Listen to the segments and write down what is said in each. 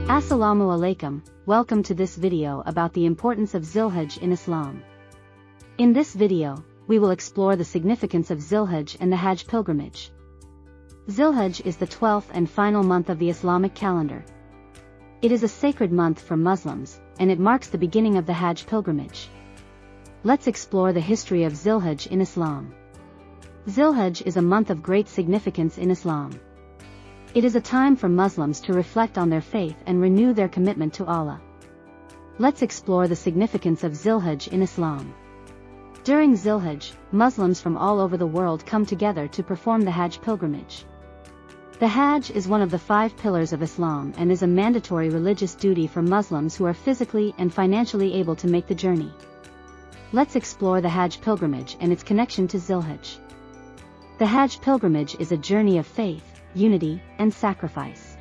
Assalamu alaikum, welcome to this video about the importance of Zilhajj in Islam. In this video, we will explore the significance of Zilhajj and the Hajj pilgrimage. Zilhajj is the 12th and final month of the Islamic calendar. It is a sacred month for Muslims, and it marks the beginning of the Hajj pilgrimage. Let's explore the history of Zilhajj in Islam. Zilhajj is a month of great significance in Islam. It is a time for Muslims to reflect on their faith and renew their commitment to Allah. Let's explore the significance of Zilhajj in Islam. During Zilhajj, Muslims from all over the world come together to perform the Hajj pilgrimage. The Hajj is one of the 5 pillars of Islam and is a mandatory religious duty for Muslims who are physically and financially able to make the journey. Let's explore the Hajj pilgrimage and its connection to Zilhajj. The Hajj pilgrimage is a journey of faith, unity, and sacrifice.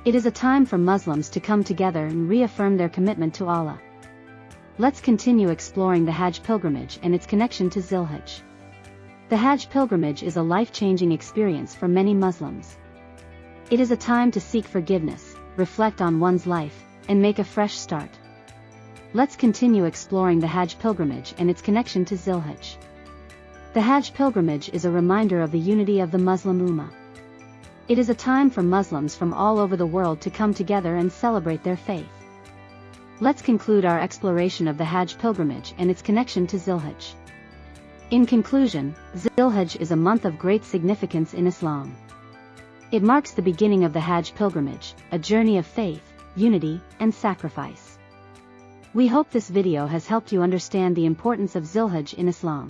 It is a time for Muslims to come together and reaffirm their commitment to Allah. Let's continue exploring the Hajj pilgrimage and its connection to Zilhajj. The Hajj pilgrimage is a life-changing experience for many Muslims. It is a time to seek forgiveness, reflect on one's life, and make a fresh start. Let's continue exploring the Hajj pilgrimage and its connection to Zilhajj. The Hajj pilgrimage is a reminder of the unity of the Muslim Ummah. It is a time for Muslims from all over the world to come together and celebrate their faith. Let's conclude our exploration of the Hajj pilgrimage and its connection to Zilhajj. In conclusion, Zilhajj is a month of great significance in Islam. It marks the beginning of the Hajj pilgrimage, a journey of faith, unity, and sacrifice. We hope this video has helped you understand the importance of Zilhajj in Islam.